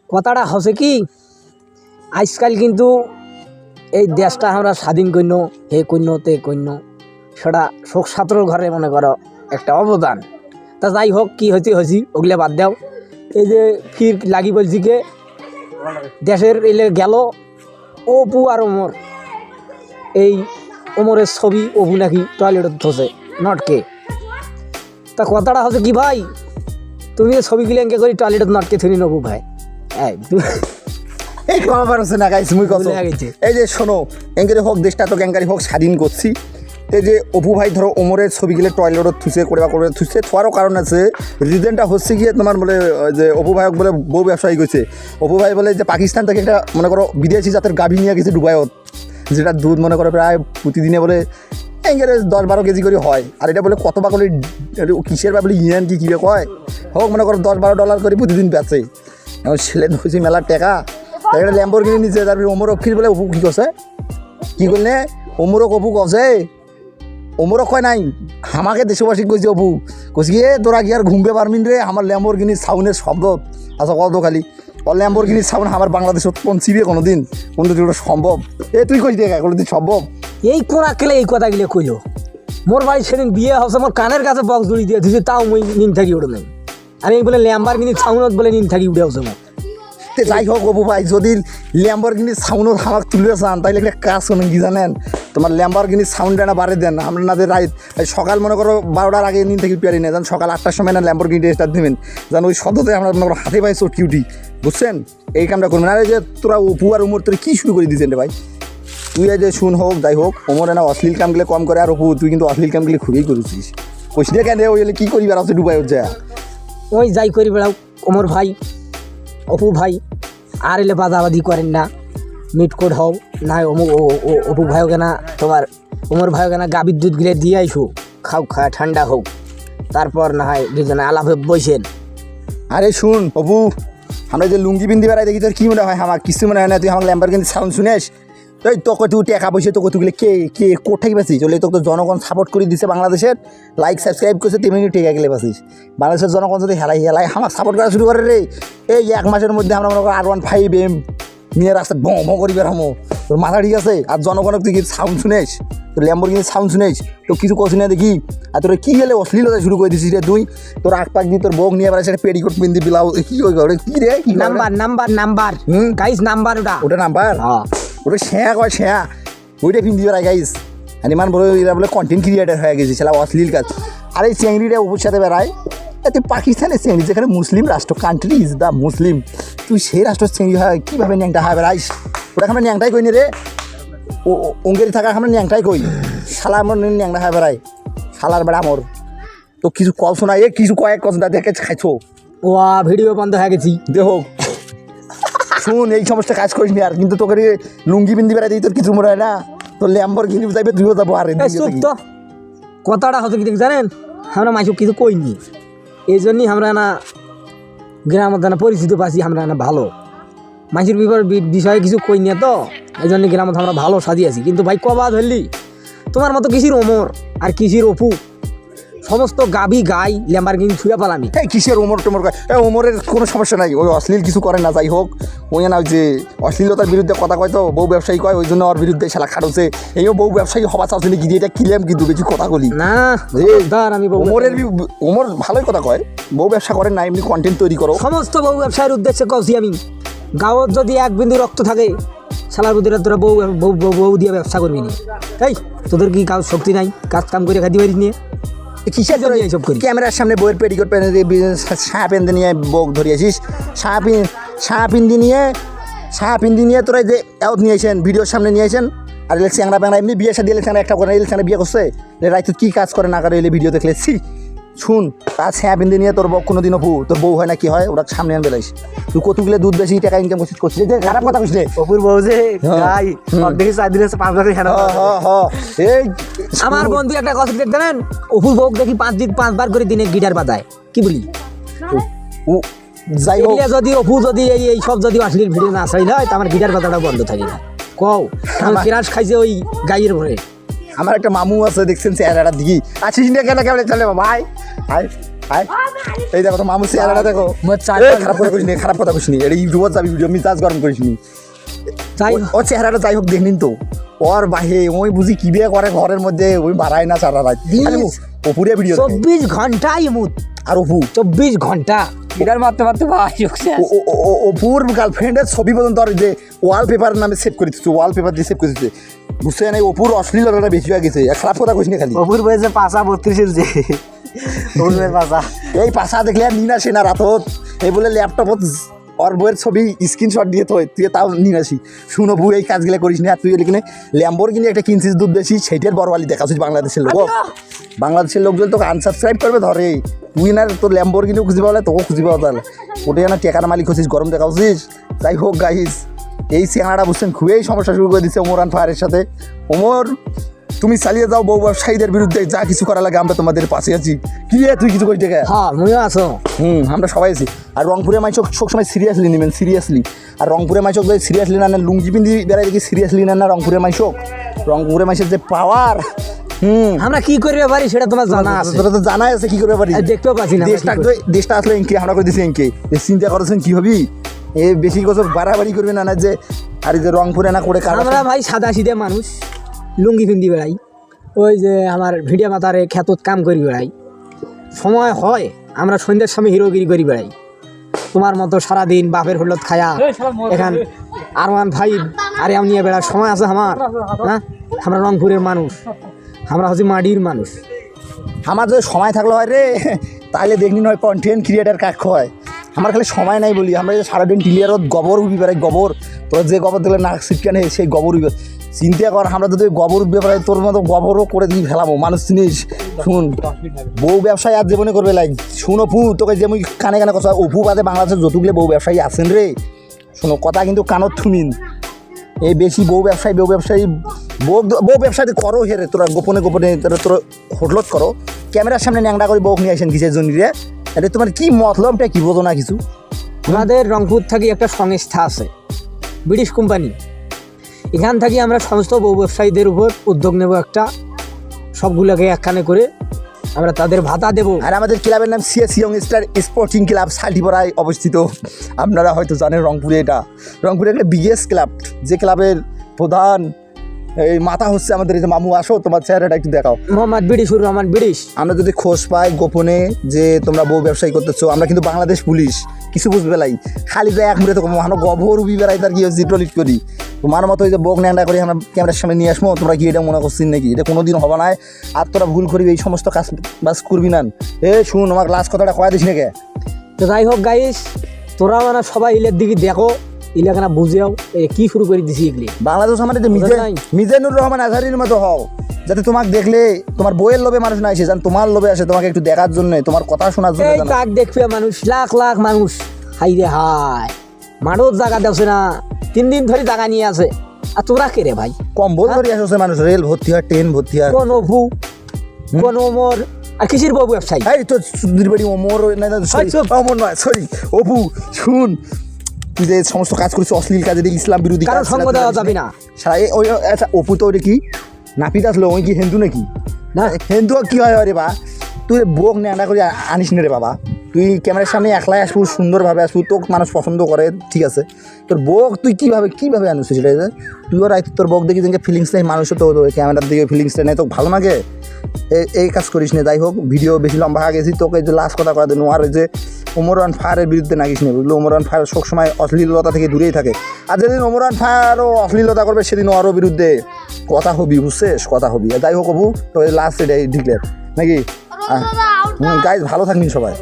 কথাটা হচ্ছে কি আজকাল কিন্তু এই দেশটা আমরা স্বাধীন কইন্য হে কইন্য তে কইন্য সেটা শোক ছাত্রর ঘরে মনে করো একটা অবদান। তা যাই হোক কি হয়েছি ওগুলো বাদ দাও। এই যে ফির লাগি বলছি কে দেশের এলে গেল অপু আর ওমর, এই ওমরের ছবি অপু নাকি টয়লেটত ধসে নটকে। তা কথাটা হচ্ছে কি ভাই, তুমি যে ছবিগুলো এঁকে করি টয়লেটত নটকে থুনি নবু ভাই এই কবার হচ্ছে না গাইছি মুই কথা এই যে শোনো এঙ্গারি হোক দেশটা তো গ্যাঙ্গারি হোক স্বাধীন করছি। এই যে অপু ভাই ধরো ওমরের ছবিগুলো টয়লেটত থুসে করে বা করে থুসে থোয়ারও কারণ আছে। রিজনটা হচ্ছে গিয়ে তোমার বলে যে অপু ভাইক বলে বউ ব্যবসায়ী গেছে। অপু ভাই বলে যে পাকিস্তান থেকে একটা মনে করো বিদেশি জাতের গাভী নিয়ে গেছে ডুবাইত, যেটা দুধ মনে করো প্রায় প্রতিদিনে বলে এঙ্গারে 10-12 কেজি করে হয়। আর এটা বলে কত বা করে কিসের বা বলে ইয়েন কি কী কয় হোক মনে করো $10-12 করে প্রতিদিন বেচে। এখন ছেলে হয়েছে মেলার টাকা একটা ল্যাম্বরগিনি নিচে তারপরে ওমর অক্ষির বলে অপু কী করছে কী করলে ওমরক অপু কছে ওমরও কয় নাই আমাকে দেশবাসী কইছে অপু কইছে গিয়ে তোরা কি আর ঘুমবে পারমিন রে আমার ল্যাম্বরগিনির সাউন্ডের শব্দ আচ্ছা কত খালি ও ল্যাম্বরগিনির সাউন্ড আমার বাংলাদেশত পৌঁছিবে কোনো দিন সম্ভব? তুই কই দেখা কোনো দিন সম্ভব? এই কোন আকেলে এই কথাগুলো কইল। মোর বাড়ি সেদিন বিয়ে হচ্ছে মোর কানের কাছে বক্স জড়ি দিয়ে দিছে, তাও মুই নিন থাকি উঠে নেই। আমি বলে ল্যাম্বরগিনির সাউন্ডত বলে নিন থাকি উঠে হচ্ছে মোর। যাই হোক অপু ভাই যদি ল্যাম্বরগিনির সাউন্ড আমাকে তুলে চান তাইলে একটা কাজ শোনেন কি জানেন, তোমার ল্যাম্বরগিনির সাউন্ডটা না বাড়ে দেন। আমরা না রাইট সকাল মনে করো 12টার আগে নিন থেকে পেয়ারি নেই, যেন সকাল 8টার সময় না ল্যাম্বরগিনি স্টার্ট দেবেন, যেন ওই শব্দতে আমরা মনে করো হাতে পাই চটকি উঠি, বুঝছেন? এই কামটা করবেন। আর এই যে তোরা অপু আর উমর তোরা কী শুরু করে দিয়েছেন রে ভাই? তুই এই যে শুন হোক যাই হোক ওমরে না অশ্লীল কামগুলো কম করে, আর অপু তুই কিন্তু অশ্লীল কামগুলো খুবই করেছিস। কইসিটা কেন ওই কী করি বেড়াচ্ছে ডুবাই যা ওই যাই করি বেড়াও ওমর ভাই অপু ভাই আর এলে বাদাবাদি করেন না, মিটকোট হও না অপু ভাইও কেনা তোমার ওমর ভাইও কেনা গাভীর দুধ গিলে দিয়ে আইসো, খাও ঠান্ডা হোক, তারপর না হয় দুজনে আলাপে বসেন। আরে শুন অপু আমরা যে লুঙ্গি বিন্দি বেড়াই দেখি তোর কী মনে হয়? আমার কিছু মনে হয় না। তুই আমার ল্যাম্বরগিনির সাউন্ড শুনেস ওই তোকে তুই টাকা পয়সা তোকে তুগুলো কে কোথায় পাচ্ছিস? চলে তোকে জনগণ সাপোর্ট করে দিচ্ছে, বাংলাদেশের লাইক সাবস্ক্রাইব করছে, তেমনি টেকা গেলে পাচ্ছিস। বাংলাদেশের জনগণ যদি হেলাই আমার সাপোর্ট করা শুরু করে রে, এই 1 মাসের মধ্যে আমরা মনে করি R15M নিয়ে রাস্তায় ভঁ করে বেরোমো। তোর মাথা ঠিক আছে? আর জনগণের তুই কি সাউন্ড শুনেস? তোর ল্যাম্বরগিনির সাউন্ড শুনেস তো কিছু করছি না দেখি। আর তোর কী গেলে অশ্লীলতা শুরু করে দিছিস রে তুই? তোর আগ পাক দিয়ে তোর বউ নিয়ে বেড়াচ্ছে একটা পেটিকোট পিন্দি বিলাও কী রে কি নাম্বার গাইস নাম্বার ওটা নাম্বার ওটা শ্যাঁ কয় শ্যাঁ ওইটা পিন্দি বেড়ায় গাইস। আর ইমান বলে এরা বলে কন্টেন্ট ক্রিয়েটার হয়ে গেছে ছেলে অশ্লীল কাজ। আর এই চেংড়িটা উপর সাথে বেড়ায় তুই পাকিস্তানের চেংড়ি, যেখানে মুসলিম রাষ্ট্র, কান্ট্রি ইজ দ্য মুসলিম, তুই সেই রাষ্ট্রের চেংড়ি হয় কীভাবে ন্যাংটা হয় বেড়াইস? ওটা আমরা ন্যাংটাই কই নি রে, ও অঙ্গেরি থাকা আমরা ন্যাংটাই কই, শালা আমার ন্যাংটা হয় বেড়াই শালার বেড়া আমর। তো কিছু কল শোনা এ কিছু কয়েক কথা দেখে খাইছো ও ভিডিও বন্ধ হয়ে গেছি দেহ শুন এই সমস্ত কাজ করিস নি আর, কিন্তু তোকে লুঙ্গি বিন্দি বেড়াই দিই তোর কিছু মনে হয় না? তোর ল্যাম্বরগিনি যাইবে তুইও যাবো। আর তো কথাটা হচ্ছে কি জানেন, আমরা মাইসব কিছু কইনি, এই জন্যই আমরা না গ্রামের না পরিচিত পাচ্ছি, আমরা না ভালো মাইসের বিষয়ে কিছু কই নিয়ে, তো এই জন্য গ্রামত আমরা ভালো সাজিয়েছি। কিন্তু ভাই কবা ধরলি তোমার মতো কিসির ওমর আর কিসির অপু সমস্ত গাভী গাই ল্যাম্বরগিনি ছুঁয়ে পালামি। এই কিসের ওমর টোমর ওমরের কোনো সমস্যা নাই, ওই অশ্লীল কিছু করে না। যাই হোক ওই না যে অশ্লীলতার বিরুদ্ধে কথা কয় তো বউ ব্যবসায়ী কয়, ওই জন্য ওর বিরুদ্ধে শালা খাটছে। এইও বউ ব্যবসায়ী হবা চাচ্ছে নাকি? এটা কিলাম কিন্তু বেশি কথা বলি না আমি ওমর ভালোই কথা কয়, বউ ব্যবসা করেন না, এমনি কন্টেন্ট তৈরি করো। সমস্ত বউ ব্যবসায়ের উদ্দেশ্যে কছি আমি, গাঁৱত যদি 1 বিন্দু রক্ত থাকে শালার বুদ্ধিরা তোরা বউ দিয়ে ব্যবসা করবি নি। এই তোদের কি কাজ শক্তি নাই? কাজ কাম করে খাইতে পারিস নিয়ে কিসের জন্য এইসব করি? ক্যামেরার সামনে বইয়ের পেটিকোট পেনে দিয়ে সাহা পেন্দি নিয়ে বউ ধরিয়েছিস, সাহা পিন্দি নিয়ে তোরা যে এত নিয়েছেন ভিডিওর সামনে নিয়েছেন। আর এলে চ্যাংরা প্যাংরা এমনি বিয়ে সাথে এলে চ্যাংরা একটা করে এলে চ্যাংরা বিয়ে করছে রাইতে কী কাজ করে না করে এলে ভিডিও দেখলে শুন তার ছায়া বিন্দি নিয়ে তোর বউ কোনো দিনও তোর বউ হয় না কি হয় ওরা সামনে আনবে লাইস। তুই কতগুলো দুধ বেশি টাকা ইনকাম করছিস যে খারাপ কথা কইছিস অপুর বউ যে গাই দেখি 4 দিন 5 লাখ খানা। এই আমার বন্ধু একটা কথা জানেন, অপুর বউ দেখি 5 বার করে দিনে গিটার বাজায়, কি বলি? যাই হোক যদি অপু যদি এই সব যদি অশ্লীল ভিডিও না ছাড়িল হয় তা আমার গিটার বাজাটা বন্ধ থাকে না। কও কিরাস খাইছে ওই গাইয়ের ভরে। আমার একটা মামু আছে দেখছেন চেহারাটা দিঘি আছিস না কেন কেমন চলে ভাই আয় এই দেখো তো মামুর চেহারাটা দেখো মোর চার এই খারাপ কথা কইস নি এটা ইউটিউবে যাবি ভিডিও মিজাজ গরম করিস নি তাই ওর চেহারাটা যাই হোক দেখনিন তো ওর বাহে ওই বুঝি কি বিয়ে করে ঘরের মধ্যে ওই বাড়ায় না সারা রাত অপুরে ভিডিও 24 ঘন্টাই মুত আর অপু 24 ঘন্টা এটার মারতে মারতে ভাই অপুর গার্লফ্রেন্ডের ছবি পর্যন্ত আর যে ওয়ালপেপার নামে সেভ করে দিচ্ছে ওয়ালপেপার দিয়ে সেভ করে দিচ্ছে বুঝছে না অপুর অশ্লীলতাটা বেশি হয়ে গেছে খারাপ কথা কইস না খালি অপুর বয়সে পাশা 32 এর যে ওর পাশা এই পাশা দেখলে আর নিন আসে না রাতত এই বলে ল্যাপটপত ওর বইয়ের ছবি স্ক্রিনশট দিয়ে তুই তাও নিন আসি শুনো বউ এই কাজগুলো করিস না আর তুই এখানে ল্যাম্বোর কিনে একটা কিনছিস দুধ বেশি সেইটার বড়বালি দেখাচ্ছিস বাংলাদেশের লোক বাংলাদেশের লোকজন তোকে আনসাবস্ক্রাইব করবে ধরে তুই না তোর ল্যাম্বোর কিনেও খুঁজে পাওয়া তোকেও খুঁজে পাওয়া তাহলে ওটাই না টেকার মালিক হচ্ছিস গরম দেখাচ্ছিস যাই হোক গাইস এই চেহারাটা বুঝছেন খুবই সমস্যা শুরু করে দিচ্ছে ওমরান ফায়ারের সাথে ওমর তুমি চালিয়ে যাও বউ ব্যবসায়ীদের বিরুদ্ধে যা কিছু করা লাগে আমরা তোমাদের পাশে আছি কি রে তুই কিছু করি দেখে হ্যাঁ মুইও আছো আমরা সবাই আছি আর রংপুরে মাইচক সবসময় সিরিয়াসলি নেবেন সিরিয়াসলি আর রংপুরে মাইচক যদি সিরিয়াসলি না নেন লুঙ্গি পিন্দি বেড়াই দেখি সিরিয়াসলি নেন না রংপুরে মাইচক রংপুরে মাইচের যে পাওয়ার আমরা কি করবে পারি সেটা তোমার জানা আছে তোরা তো জানাই আছে কি করবে পারি দেখতেও পাচ্ছি না দেশটা আসলে এঁকে আমরা করে দিছি এঁকে চিন্তা করেছেন কি হবি এ বেশি বছর বাড়াবাড়ি করবে না যে আর এই যে রংপুরে না করে আমরা ভাই সাদা সিধে মানুষ লুঙ্গি পিন্দি বেড়াই ওই যে আমার ভিডিও মাতারে খ্যাতত কাম করি বেড়াই সময় হয় আমরা সন্ধ্যার সময় হিরোগিরি করি বেড়াই তোমার মতো সারাদিন বাপের হলত খায়া এখান আর1 5 আরে আমি নিয়ে বেড়ার সময় আছে আমার হ্যাঁ আমরা রংপুরের মানুষ আমরা হচ্ছে মাটির মানুষ আমার যদি সময় থাকলে হয় রে তাহলে দেখনি নয় কন্টেন্ট ক্রিয়েটার কাক হয় আমার খালি সময় নাই বলি আমরা সারাদিন টিলিয়ারত গোবর উঠবি বেড়াই গোবর তোর যে গোবর দিলে নাক ছিটকানে সেই গোবর উঠবে চিন্তা কর আমরা যদি গোবর উঠবে পারি তোর মতো গোবরও করে দিয়ে ফেলাবো মানুষ জিনিস শুন বউ ব্যবসায়ী আর জীবনে করবে লাইক শুন অপু তোকে যে মুই কানে কানে কথা অপু বাদে বাংলাদেশের যতগুলো বউ ব্যবসায়ী আছেন রে শোনো কথা কিন্তু কানত থুমিন এই বেশি বউ ব্যবসায়ী করো হেরে তোরা গোপনে তোরা হোটলত করো ক্যামেরার সামনে ন্যাংটা করে বউ নিয়ে আসেন কিসের জন্য রে এটা তোমার কি মতলবটা কি বোঝো না কিছু আমাদের রংপুর থেকে একটা সংস্থা আছে ব্রিটিশ কোম্পানি এখান থেকে আমরা সমস্ত বউ ব্যবসায়ীদের উপর উদ্যোগ নেব একটা সবগুলোকে একখানে করে আমরা তাদের ভাতা দেব আর আমাদের ক্লাবের নাম সিএসি ইয়ংস্টার স্পোর্টিং ক্লাব সালটিপাড়ায় অবস্থিত আপনারা হয়তো জানেন রংপুরে রংপুরে একটা বিগেস্ট ক্লাব যে ক্লাবের প্রধান এই মাথা হচ্ছে আমাদের এই যে মামু আসো তোমার চেহারাটা একটু দেখাও মোহাম্মদ বিডিশুর রহমান বিডিশ আমরা যদি খোঁজ পাই গোপনে যে তোমরা বউ ব্যবসায়ী করতেছো আমরা কিন্তু বাংলাদেশ পুলিশ কিছু বুঝবে লাই খালি যায় এক মুড়ে তো মানো গভর উবি বেড়াই তার কি হচ্ছে টলিট করি তোমার মতো ওই যে বোক ন্যাংটা করে আমরা ক্যামেরার সামনে নিয়ে আসবো তোমরা কি এটা মনে করছিস নাকি এটা কোনো দিন হবে না আর তোরা ভুল করবি এই সমস্ত কাজ বাস করবি না শুন আমার লাস্ট কথাটা কয়া দিস নাকি তো যাই হোক গাইস তোরা মানে সবাই ইলের দিকে দেখো ইলাকানা বুঝেও কি শুরু করে দিছি এগুলি বাংলাদেশ আমাদের মিজানুর রহমান আজহারির মতো হও যাতে তোমাকে দেখলে তোমার বইয়ের লোভে মানুষ না আসে জান তোমার লোভে আসে তোমাকে একটু দেখার জন্য তোমার কথা শোনার জন্য কাক দেখবে মানুষ লাখ লাখ মানুষ হাই রে হাই মানুষ জায়গা দেওছে না 3 দিন ধরে জায়গা নিয়ে আছে আর তোরা কে রে ভাই কম্বল ধরে আসছে মানুষ রেল ভর্তি হয় ট্রেন ভর্তি হয় কোন অপু কোন ওমর আর কিসের বউ ব্যবসায়ী এই তো সুন্দর বাড়ি ওমর ওমর নয় সরি অপু শুন তুই যে সমস্ত কাজ করেছিস অশ্লীল কাজে ইসলাম বিরোধী কারণ সঙ্গ দেওয়া যাবে না ওই আচ্ছা অপু তো ওটা কি নাপিত আসলো ওই কি হিন্দু নাকি না হিন্দু কি হয় রে বা তুই বোক ন্যাংটা করে আনিস না রে বাবা তুই ক্যামেরার সামনে একলাই আসবো সুন্দরভাবে আসবো তোকে মানুষ পছন্দ করে ঠিক আছে তোর বোক তুই কীভাবে আনিস সেটা তুইও রায় তোর বোক দেখি যে ফিলিংস নেই মানুষও তো ক্যামেরার দিকে ফিলিংসটা নেই তোকে ভালো লাগে এই কাজ করিস না যাই হোক ভিডিও বেশি লম্বা হয়ে গেছি তোকে যে লাস্ট কথা করা দেন আর যে ওমরান ফায়ারের বিরুদ্ধে নাগিস না বুঝলো ওমরান ফায়ার সবসময় অশ্লীলতা থেকে দূরেই থাকে আর যেদিন ওমরান ফায়ারও অশ্লীলতা করবে সেদিন আরও বিরুদ্ধে কথা হবি বুঝছিস কথা হবি যাই হোক অবু তো লাস্ট এটাই ডিক্লেয়ার নাকি গাইজ ভালো থাকবেন সবাই।